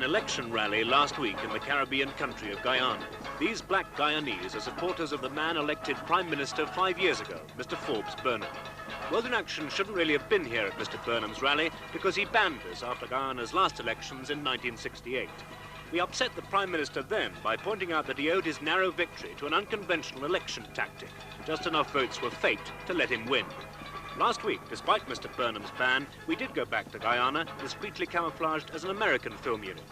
election rally last week in the Caribbean country of Guyana. These black Guyanese are supporters of the man elected Prime Minister 5 years ago, Mr. Forbes Burnham. World in Action shouldn't really have been here at Mr. Burnham's rally because he banned us after Guyana's last elections in 1968. We upset the Prime Minister then by pointing out that he owed his narrow victory to an unconventional election tactic. Just enough votes were faked to let him win. Last week, despite Mr. Burnham's ban, we did go back to Guyana, discreetly camouflaged as an American film unit.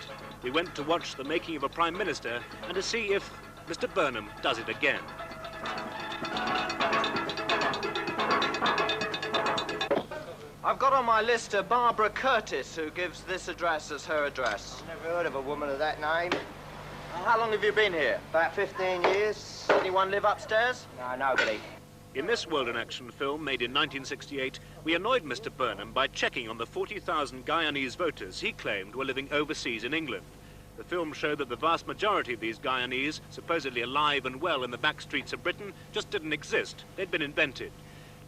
We went to watch the making of a Prime Minister and to see if Mr. Burnham does it again. I've got on my list a Barbara Curtis, who gives this address as her address. Never heard of a woman of that name. How long have you been here? About 15 years. Anyone live upstairs? No, nobody. In this World in Action film, made in 1968, we annoyed Mr. Burnham by checking on the 40,000 Guyanese voters he claimed were living overseas in England. The film showed that the vast majority of these Guyanese, supposedly alive and well in the back streets of Britain, just didn't exist. They'd been invented.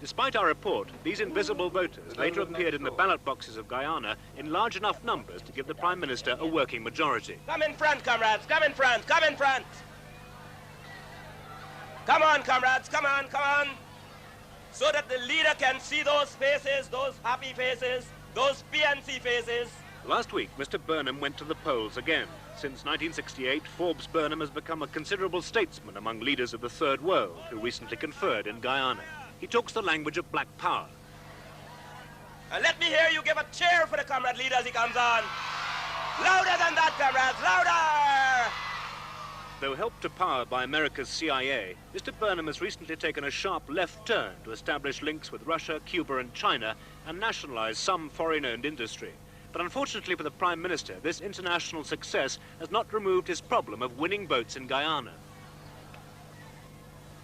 Despite our report, these invisible voters later appeared in the ballot boxes of Guyana in large enough numbers to give the Prime Minister a working majority. Come in front, comrades, come in front, come in front! Come on, comrades, come on, come on! So that the leader can see those faces, those happy faces, those PNC faces. Last week, Mr. Burnham went to the polls again. Since 1968, Forbes Burnham has become a considerable statesman among leaders of the Third World, who recently conferred in Guyana. He talks the language of black power. Let me hear you give a cheer for the comrade leader as he comes on. Louder than that, comrades, louder! Though helped to power by America's CIA, Mr. Burnham has recently taken a sharp left turn to establish links with Russia, Cuba and China and nationalize some foreign-owned industry. But unfortunately for the Prime Minister, this international success has not removed his problem of winning votes in Guyana.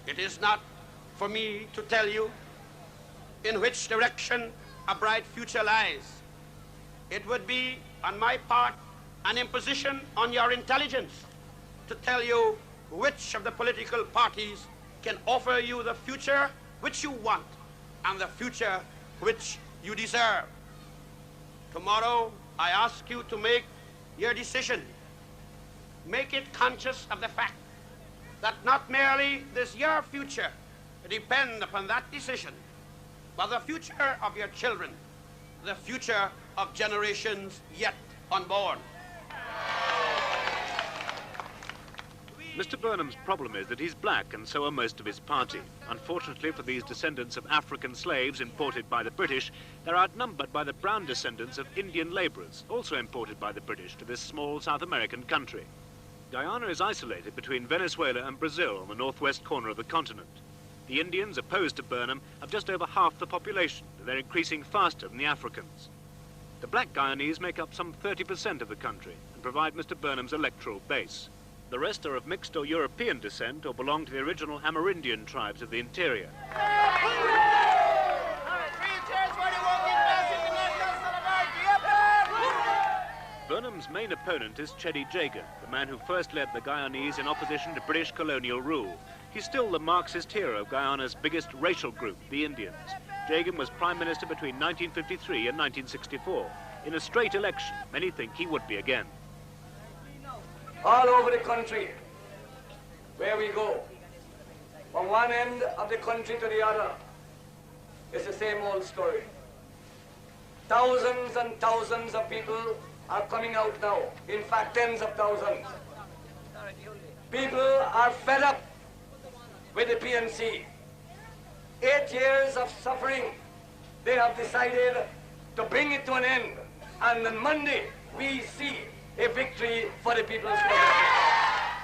It is not for me to tell you in which direction a bright future lies. It would be, on my part, an imposition on your intelligence to tell you which of the political parties can offer you the future which you want and the future which you deserve. Tomorrow, I ask you to make your decision. Make it conscious of the fact that not merely does your future depend upon that decision, but the future of your children, the future of generations yet unborn. Mr. Burnham's problem is that he's black, and so are most of his party. Unfortunately for these descendants of African slaves imported by the British, they're outnumbered by the brown descendants of Indian laborers, also imported by the British to this small South American country. Guyana is isolated between Venezuela and Brazil on the northwest corner of the continent. The Indians, opposed to Burnham, have just over half the population, and they're increasing faster than the Africans. The black Guyanese make up some 30% of the country and provide Mr. Burnham's electoral base. The rest are of mixed or European descent or belong to the original Amerindian tribes of the interior. Burnham's main opponent is Cheddi Jagan, the man who first led the Guyanese in opposition to British colonial rule. He's still the Marxist hero of Guyana's biggest racial group, the Indians. Jagan was Prime Minister between 1953 and 1964. In a straight election, many think he would be again. All over the country, where we go, from one end of the country to the other, it's the same old story. Thousands and thousands of people are coming out now, in fact tens of thousands. People are fed up with the PNC. 8 years of suffering, they have decided to bring it to an end, and on Monday we see a victory for the People's Party.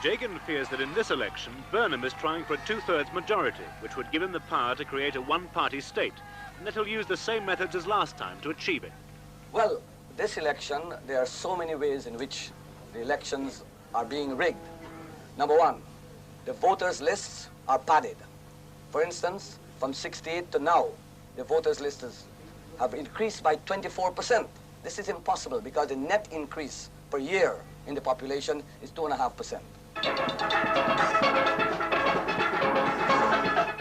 Jagan fears that in this election, Burnham is trying for a two-thirds majority, which would give him the power to create a one-party state, and that he'll use the same methods as last time to achieve it. Well, this election, there are so many ways in which the elections are being rigged. Number one, the voters' lists are padded. For instance, from 68 to now, the voters' lists have increased by 24%. This is impossible because the net increase per year in the population is 2.5%.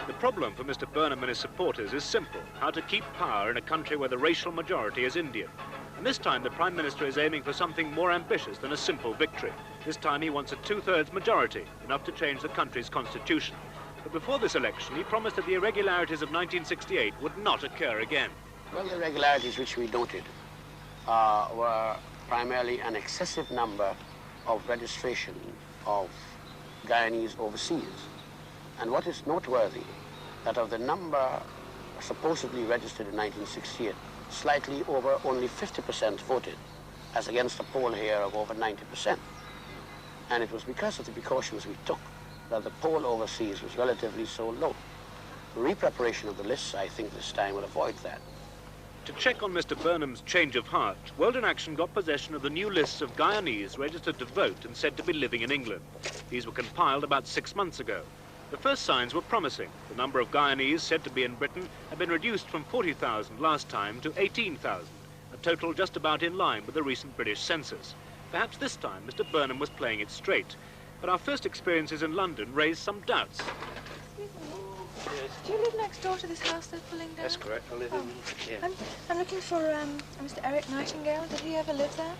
The problem for Mr. Burnham and his supporters is simple: how to keep power in a country where the racial majority is Indian. And this time the Prime Minister is aiming for something more ambitious than a simple victory. This time he wants a two-thirds majority, enough to change the country's constitution. But before this election, he promised that the irregularities of 1968 would not occur again. Well, the irregularities which we noted were primarily an excessive number of registration of Guyanese overseas. And what is noteworthy, that of the number supposedly registered in 1968, slightly over only 50% voted, as against a poll here of over 90%. And it was because of the precautions we took that the poll overseas was relatively so low. The re-preparation of the lists, I think, this time will avoid that. To check on Mr. Burnham's change of heart, World in Action got possession of the new lists of Guyanese registered to vote and said to be living in England. These were compiled about 6 months ago. The first signs were promising. The number of Guyanese said to be in Britain had been reduced from 40,000 last time to 18,000, a total just about in line with the recent British census. Perhaps this time Mr. Burnham was playing it straight. But our first experiences in London raised some doubts. Do you live next door to this house they're pulling down? That's correct. I live in here. I'm looking for Mr. Eric Nightingale. Did he ever live there?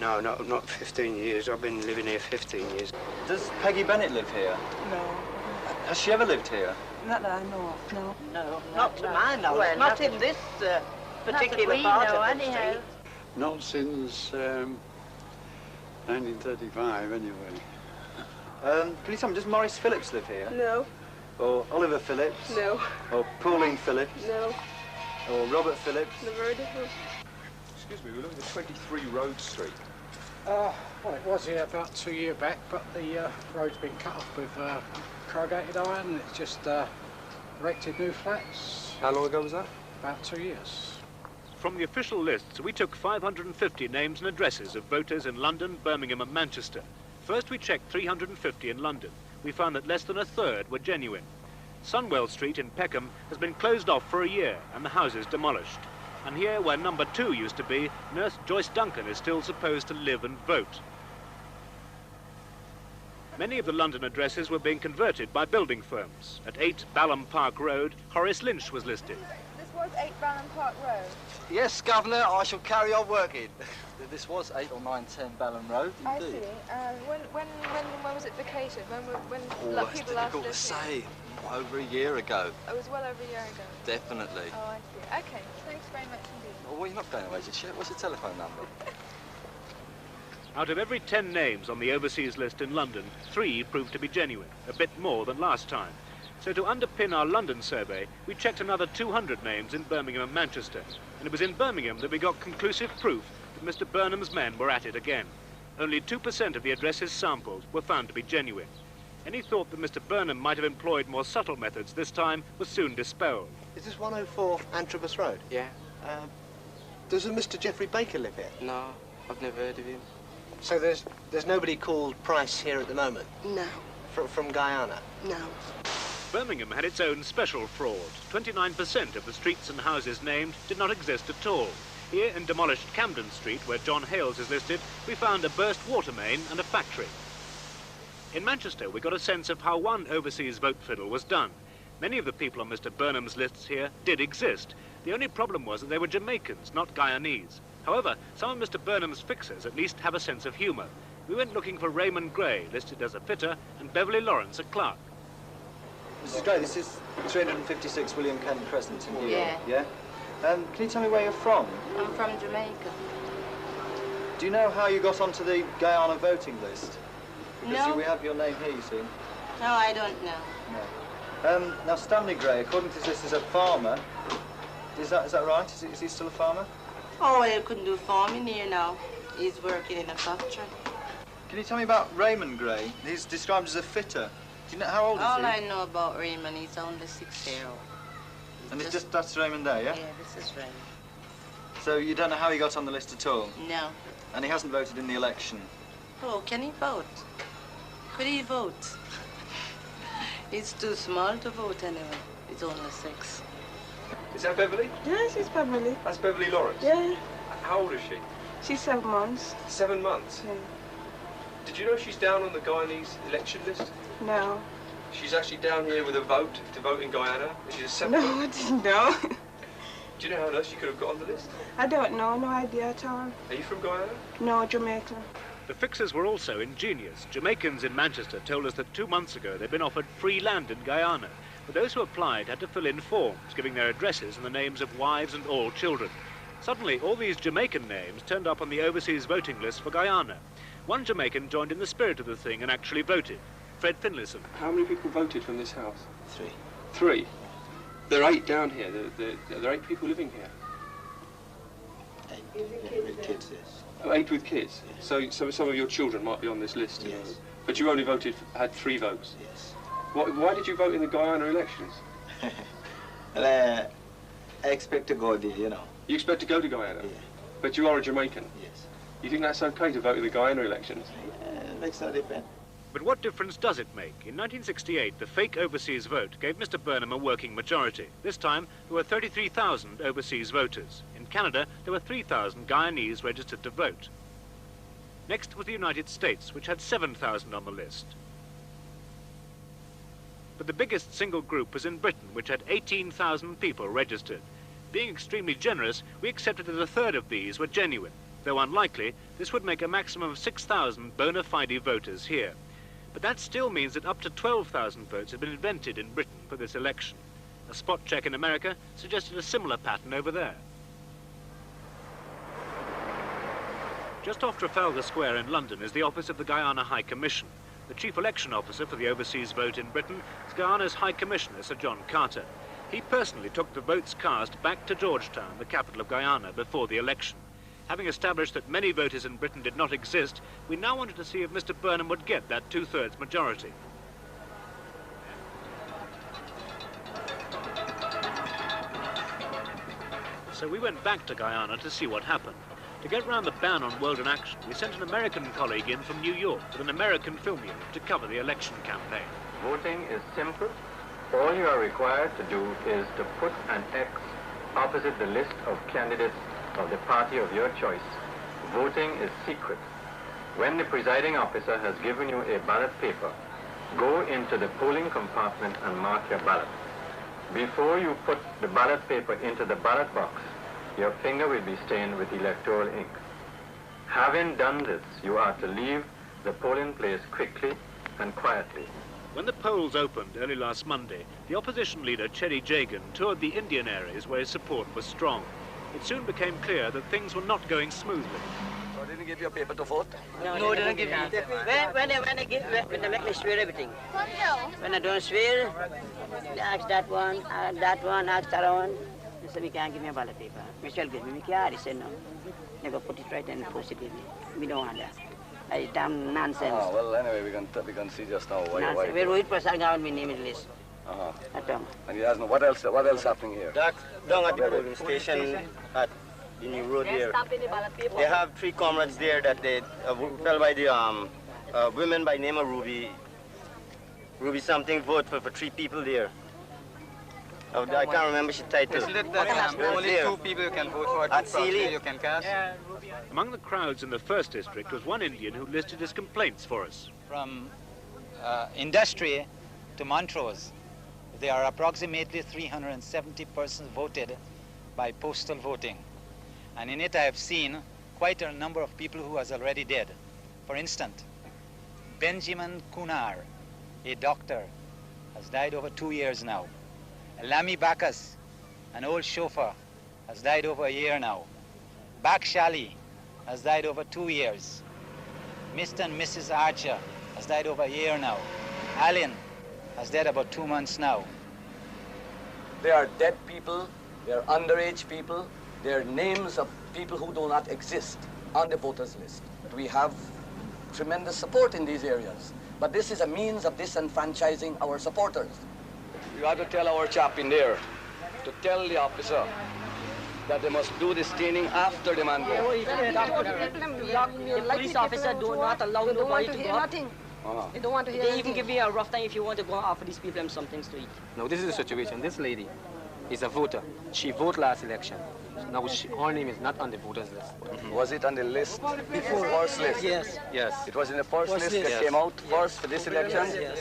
No, not 15 years. I've been living here 15 years. Does Peggy Bennett live here? No. Has she ever lived here? Not that I know of, no. No, not to my knowledge. Well, not in this particular part of the street. Not since 1935, anyway. Can you tell me, does Maurice Phillips live here? No. Or Oliver Phillips? No. Or Pauline Phillips? No. Or Robert Phillips? Never heard of him. Excuse me, we're looking at 23 Road Street. Well, it was here about 2 years back, but the road's been cut off with corrugated iron, and it's just erected new flats. How long ago was that? About 2 years. From the official lists, we took 550 names and addresses of voters in London, Birmingham and Manchester. First we checked 350 in London. We found that less than a third were genuine. Sunwell Street in Peckham has been closed off for a year and the houses demolished. And here, where number 2 used to be, Nurse Joyce Duncan is still supposed to live and vote. Many of the London addresses were being converted by building firms. At 8 Balham Park Road, Horace Lynch was listed. This was 8 Balham Park Road. Yes, Governor, I shall carry on working. This was 8 or 9, 10 Balham Road, I see. When was it vacated? When people last lived here? Over a year ago. It was well over a year ago. Definitely. Oh, I see. Okay, thanks very much indeed. Well, you're not going away just yet. What's your telephone number? Out of every 10 names on the overseas list in London, 3 proved to be genuine, a bit more than last time. So to underpin our London survey, we checked another 200 names in Birmingham and Manchester. And it was in Birmingham that we got conclusive proof that Mr. Burnham's men were at it again. Only 2% of the addresses sampled were found to be genuine. Any thought that Mr. Burnham might have employed more subtle methods this time was soon dispelled. Is this 104 Antrobus Road? Yeah. Does a Mr. Geoffrey Baker live here? No, I've never heard of him. So there's nobody called Price here at the moment? No. From Guyana? No. Birmingham had its own special fraud. 29% of the streets and houses named did not exist at all. Here in demolished Camden Street, where John Hales is listed, we found a burst water main and a factory. In Manchester, we got a sense of how one overseas vote fiddle was done. Many of the people on Mr. Burnham's lists here did exist. The only problem was that they were Jamaicans, not Guyanese. However, some of Mr. Burnham's fixers at least have a sense of humour. We went looking for Raymond Gray, listed as a fitter, and Beverly Lawrence, a clerk. Mrs. Gray, this is 356 William Kent Crescent in New York. Yeah. Can you tell me where you're from? I'm from Jamaica. Do you know how you got onto the Guyana voting list? Because No. we have your name here, you see. No, I don't know. No. Now, Stanley Gray, according to this, is a farmer. Is that right? Is he still a farmer? Oh, well, he couldn't do farming here now. He's working in a factory. Can you tell me about Raymond Gray? He's described as a fitter. Do you know how old is All he? I know about Raymond, he's only 6-year-old. And it's just that's Raymond there, yeah? Yeah, this is Raymond. So you don't know how he got on the list at all? No. And he hasn't voted in the election? Oh, can he vote? Could he vote? He's too small to vote anyway. He's only 6. Is that Beverly? Yeah, she's Beverly. That's Beverly Lawrence? Yeah. How old is she? She's 7 months. 7 months? Yeah. Did you know she's down on the Guyanese election list? No. She's actually down here with a vote to vote in Guyana. She's a separate. No, I didn't know. Do you know how else you could have got on the list? I don't know, no idea at all. Are you from Guyana? No, Jamaica. The fixers were also ingenious. Jamaicans in Manchester told us that 2 months ago they'd been offered free land in Guyana, but those who applied had to fill in forms, giving their addresses and the names of wives and all children. Suddenly, all these Jamaican names turned up on the overseas voting list for Guyana. One Jamaican joined in the spirit of the thing and actually voted. Fred Finlayson. How many people voted from this house? 3. 3? There are 8 down here. There are 8 people living here. 8 with kids, yes. Oh, 8 with kids? Yes. So some of your children might be on this list? Yes. But you only had 3 votes? Yes. Why did you vote in the Guyana elections? Well, I expect to go there, you know. You expect to go to Guyana? Yeah. But you are a Jamaican? Yes. You think that's okay to vote in the Guyana elections? Makes no difference. But what difference does it make? In 1968, the fake overseas vote gave Mr. Burnham a working majority. This time, there were 33,000 overseas voters. In Canada, there were 3,000 Guyanese registered to vote. Next was the United States, which had 7,000 on the list. But the biggest single group was in Britain, which had 18,000 people registered. Being extremely generous, we accepted that a third of these were genuine. Though unlikely, this would make a maximum of 6,000 bona fide voters here. But that still means that up to 12,000 votes had been invented in Britain for this election. A spot check in America suggested a similar pattern over there. Just off Trafalgar Square in London is the office of the Guyana High Commission. The chief election officer for the overseas vote in Britain is Guyana's High Commissioner, Sir John Carter. He personally took the votes cast back to Georgetown, the capital of Guyana, before the election. Having established that many voters in Britain did not exist, we now wanted to see if Mr. Burnham would get that 2/3 majority. So we went back to Guyana to see what happened. To get round the ban on World in Action, we sent an American colleague in from New York with an American film unit to cover the election campaign. Voting is simple. All you are required to do is to put an X opposite the list of candidates of the party of your choice. Voting is secret. When the presiding officer has given you a ballot paper, go into the polling compartment and mark your ballot. Before you put the ballot paper into the ballot box, your finger will be stained with electoral ink. Having done this, you are to leave the polling place quickly and quietly. When the polls opened early last Monday, the opposition leader, Cherry Jagan, toured the Indian areas where his support was strong. It soon became clear that things were not going smoothly. So they didn't give you a paper to vote? No, they don't give me. When they make me swear everything. When I don't swear, they ask that one, ask that one. They say, we can't give me a ballot paper. Michelle give me my card. He said, no. They go put it right and post it with me. We don't want that. It's damn nonsense. Oh, well, anyway, we can see just now why. We're waiting for some government name in the list. And he has no, what else happening here? Down at the polling station at the new road there. They have 3 comrades there that they fell by the women by name of Ruby something vote for 3 people there. I can't remember the title. Isn't it that only 2 people can vote for 2 proxies you can cast? Among the crowds in the first district was one Indian who listed his complaints for us. From industry to Montrose, there are approximately 370 persons voted by postal voting. And in it I have seen quite a number of people who are already dead. For instance, Benjamin Kunar, a doctor, has died over 2 years now. Lamy Bacchus, an old chauffeur, has died over a year now. Bakshali has died over 2 years. Mr. and Mrs. Archer has died over a year now. Allen has died about 2 months now. There are dead people, there are underage people, there are names of people who do not exist on the voters list. We have tremendous support in these areas, but this is a means of disenfranchising our supporters. You have to tell our chap in there to tell the officer that they must do the staining after the man goes. The police officer do not allow nobody to go up. They don't want to hear They even give me a rough time if you want to go offer these people some things to eat. No, this is the situation. This lady is a voter. She voted last election. Now her name is not on the voters list. Was it on the list before? First list? Yes. Yes. It was in the first list that came out first for this election? Yes.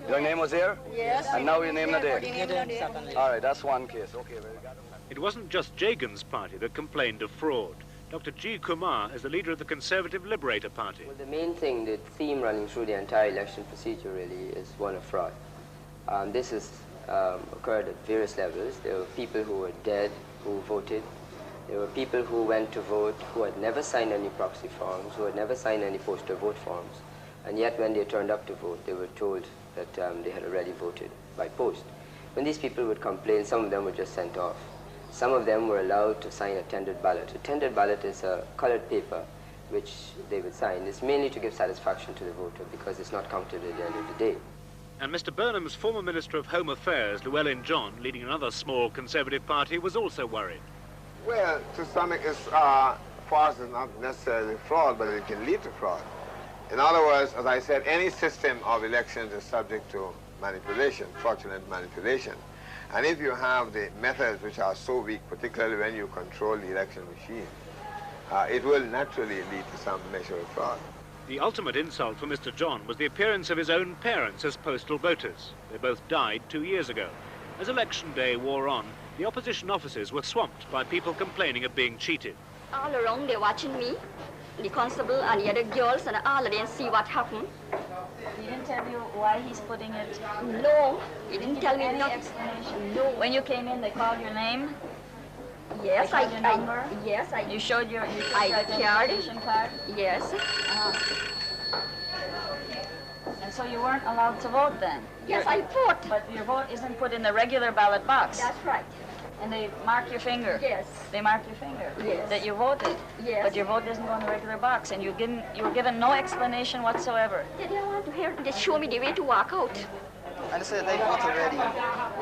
Your name was there? Yes. And now your name not there? Yes. All right, that's one case. Okay, very good. It wasn't just Jagan's party that complained of fraud. Dr. G. Kumar is the leader of the Conservative Liberator Party. Well, the main thing, the theme running through the entire election procedure really is one of fraud. This has occurred at various levels. There were people who were dead who voted. There were people who went to vote who had never signed any proxy forms, who had never signed any postal vote forms. And yet when they turned up to vote, they were told that they had already voted by post. When these people would complain, some of them were just sent off. Some of them were allowed to sign a tendered ballot. A tendered ballot is a colored paper which they would sign. It's mainly to give satisfaction to the voter because it's not counted at the end of the day. And Mr. Burnham's former Minister of Home Affairs, Llewellyn John, leading another small Conservative party, was also worried. Well, to some extent, fraud is not necessarily fraud, but it can lead to fraud. In other words, as I said, any system of elections is subject to manipulation, fraudulent manipulation. And if you have the methods which are so weak, particularly when you control the election machine, it will naturally lead to some measure of fraud. The ultimate insult for Mr. John was the appearance of his own parents as postal voters. They both died 2 years ago. As election day wore on, the opposition offices were swamped by people complaining of being cheated. All around they're watching me, the constable and the other girls, and all of them see what happened. He didn't tell you why he's putting it? No, he didn't tell me any explanation. No. When you came in, they called your name? Yes, they called your number? Yes, I. You showed your identification card? Yes. And so you weren't allowed to vote then? Yes, I vote. But your vote isn't put in the regular ballot box? That's right. And they mark your finger? Yes. They mark your finger? Yes. That you voted? Yes. But your vote doesn't go in the regular box, and you were given no explanation whatsoever? They didn't want to hear. They showed me the way to walk out. And they said they voted already.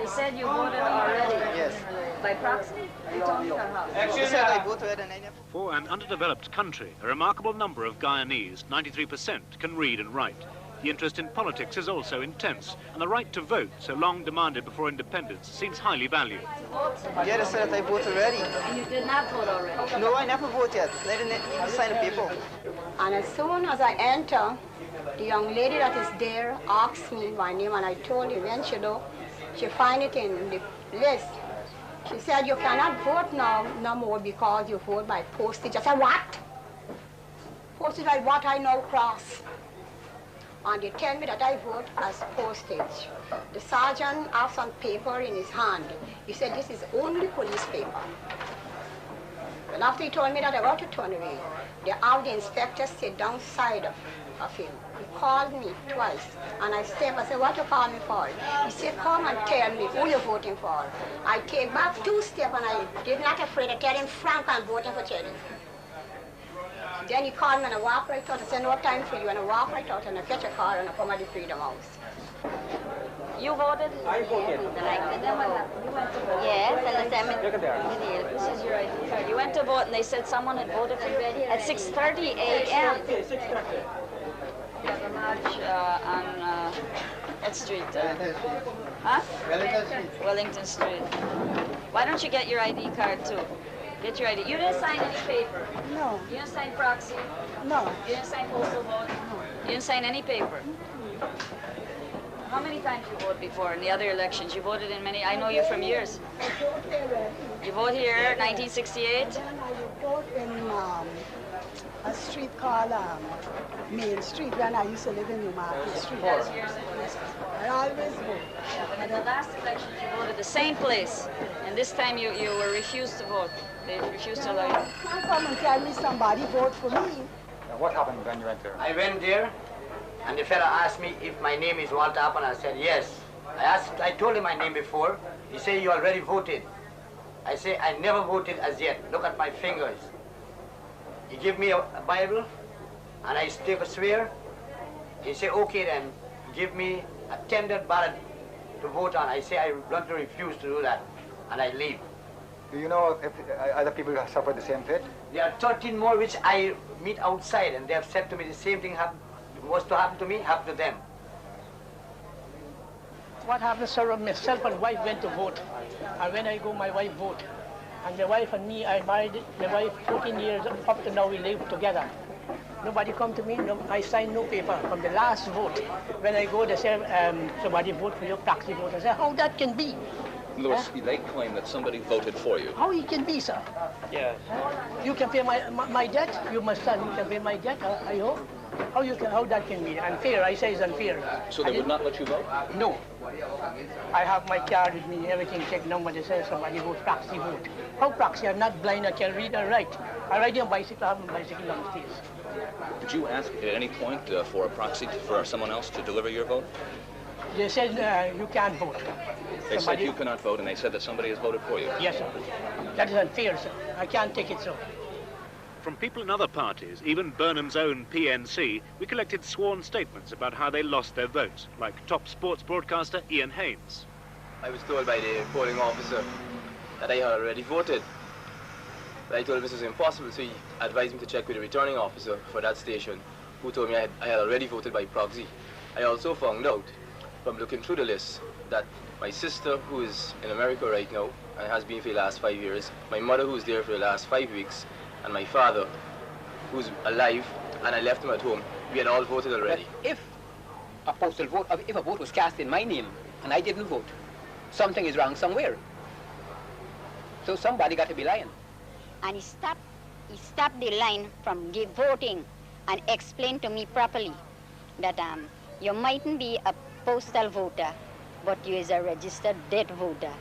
They said you voted already? Yes. By proxy? They told you how? They said I voted already and I never... For an underdeveloped country, a remarkable number of Guyanese, 93%, can read and write. The interest in politics is also intense, and the right to vote, so long demanded before independence, seems highly valued. Yeah, they said that I voted already. And you did not vote already? No, I never voted yet. I didn't even sign the paper. And as soon as I enter, the young lady that is there asked me my name, and I told her when she do, she find it in the list. She said, you cannot vote now no more because you vote by postage. I said, what? Postage by what I now cross? And they tell me that I vote as postage. The sergeant has some paper in his hand. He said, this is only police paper. And after he told me that I got to turn away, they have the inspector sit down side of him. He called me twice, and I stepped. I said, what you call me for? He said, come and tell me who you're voting for. I came back 2 steps, and I did not afraid to tell him, Frank, I'm voting for Teddy. Then he called me, and I walked right out. I said, no time for you, and I walked right out, and I fetch a car, and I come at the Freedom House. You voted? I voted. You went to vote? Yes, and this is your ID card. You went to vote, and they said someone had voted for you at 6:30 a.m. You have a march on what street? Huh? Wellington Street. Wellington Street. Why don't you get your ID card, too? Get your ID. You didn't sign any paper? No. You didn't sign proxy? No. You didn't sign postal vote? No. You didn't sign any paper? How many times you voted before in the other elections? You voted in many. I know you from years. You vote here, 1968? I vote in a street called Main Street when I used to live in New Market Street. I always vote. Yeah, but in the last elections you voted the same place, and this time you were refused to vote. They refused to allow you. You can't come and tell me somebody vote for me. Now, what happened when you went there? I went there, and the fella asked me if my name is Walter Upton. I said yes. I told him my name before. He said, you already voted. I say, I never voted as yet. Look at my fingers. He gave me a Bible, and I take a swear. He said, okay then, give me a tendered ballot to vote on. I say, I want to refuse to do that, and I leave. Do you know if other people have suffered the same fate? There are 13 more which I meet outside, and they have said to me the same thing was to happen to me, happened to them. What happened, sir, myself and wife went to vote. And when I go, my wife vote. And my wife and me, I married my wife 14 years, up to now we live together. Nobody come to me, no, I signed no paper from the last vote. When I go, they say, somebody vote for your proxy vote. I say, how that can be? In other words, they claim that somebody voted for you. How it can be, sir? Yes. You can pay my debt. You, my son, you can pay my debt. I hope. How that can be unfair? I say it's unfair. So they would not let you vote? No. I have my card with me, everything checked. Nobody says somebody vote proxy vote. How proxy? I'm not blind. I can read and write. I ride on bicycle. I have a bicycle downstairs. Did you ask at any point for a proxy for someone else to deliver your vote? They said you can't vote. They said you cannot vote, and they said that somebody has voted for you. Yes, sir. That is unfair, sir. I can't take it so. From people in other parties, even Burnham's own PNC, we collected sworn statements about how they lost their votes, like top sports broadcaster Ian Haynes. I was told by the polling officer that I had already voted. But I told him this was impossible, so he advised me to check with the returning officer for that station, who told me I had already voted by proxy. I also found out, from looking through the list, that my sister, who is in America right now, and has been for the last 5 years, my mother, who's there for the last 5 weeks, and my father, who's alive, and I left him at home, we had all voted already. But if a postal vote, if a vote was cast in my name, and I didn't vote, something is wrong somewhere. So somebody got to be lying. And he stopped the line from voting and explained to me properly that you mightn't be a postal voter, but you is a registered dead voter.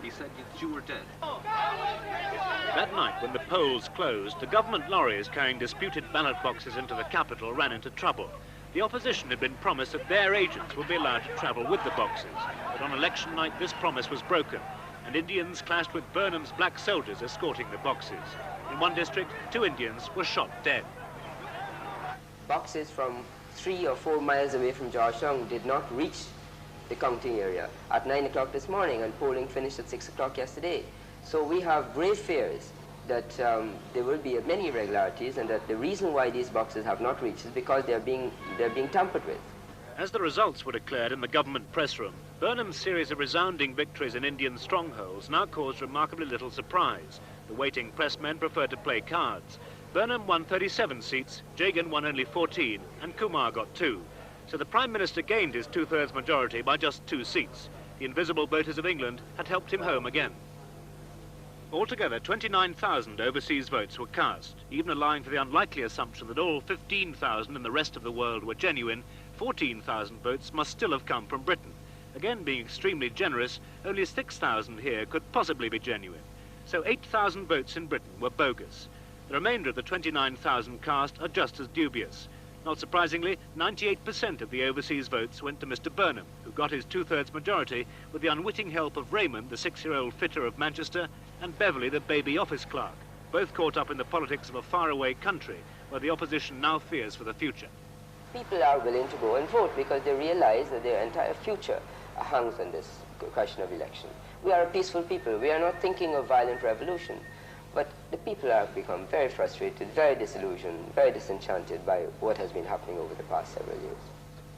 He said that you were dead. That night, when the polls closed, the government lorries carrying disputed ballot boxes into the capital ran into trouble. The opposition had been promised that their agents would be allowed to travel with the boxes, but on election night this promise was broken, and Indians clashed with Burnham's black soldiers escorting the boxes. In one district, 2 Indians were shot dead. Boxes from 3 or 4 miles away from Georgetown did not reach the counting area at 9 o'clock this morning, and polling finished at 6 o'clock yesterday. So we have grave fears that there will be many irregularities, and that the reason why these boxes have not reached is because they're being tampered with. As the results were declared in the government press room, Burnham's series of resounding victories in Indian strongholds now caused remarkably little surprise. The waiting pressmen preferred to play cards. Burnham won 37 seats, Jagan won only 14, and Kumar got 2. So the Prime Minister gained his 2/3 majority by just 2 seats. The invisible voters of England had helped him home again. Altogether, 29,000 overseas votes were cast. Even allowing for the unlikely assumption that all 15,000 in the rest of the world were genuine, 14,000 votes must still have come from Britain. Again, being extremely generous, only 6,000 here could possibly be genuine. So 8,000 votes in Britain were bogus. The remainder of the 29,000 cast are just as dubious. Not surprisingly, 98% of the overseas votes went to Mr. Burnham, who got his 2/3 majority with the unwitting help of Raymond, the 6-year-old fitter of Manchester, and Beverley, the baby office clerk, both caught up in the politics of a faraway country where the opposition now fears for the future. People are willing to go and vote because they realize that their entire future hangs on this question of election. We are a peaceful people. We are not thinking of violent revolution. But the people have become very frustrated, very disillusioned, very disenchanted by what has been happening over the past several years.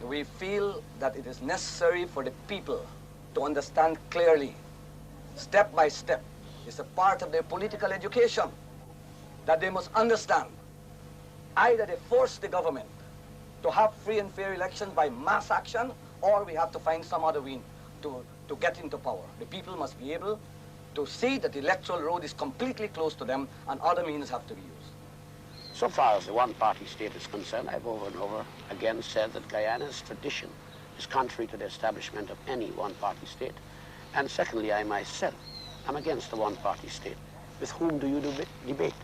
We feel that it is necessary for the people to understand clearly, step by step, it's a part of their political education, that they must understand. Either they force the government to have free and fair elections by mass action, or we have to find some other means to get into power. The people must be able to see that the electoral road is completely closed to them, and other means have to be used. So far as the one-party state is concerned, I've over and over again said that Guyana's tradition is contrary to the establishment of any one-party state. And secondly, I myself am against the one-party state. With whom do you debate?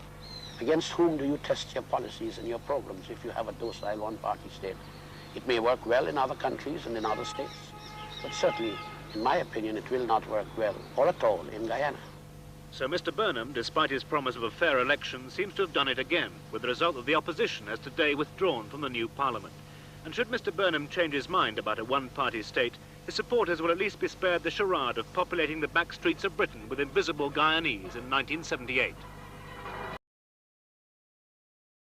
Against whom do you test your policies and your programs if you have a docile one-party state? It may work well in other countries and in other states, but certainly, in my opinion, it will not work well or at all in Guyana. So Mr. Burnham, despite his promise of a fair election, seems to have done it again, with the result that the opposition has today withdrawn from the new parliament. And should Mr. Burnham change his mind about a one-party state, his supporters will at least be spared the charade of populating the back streets of Britain with invisible Guyanese in 1978.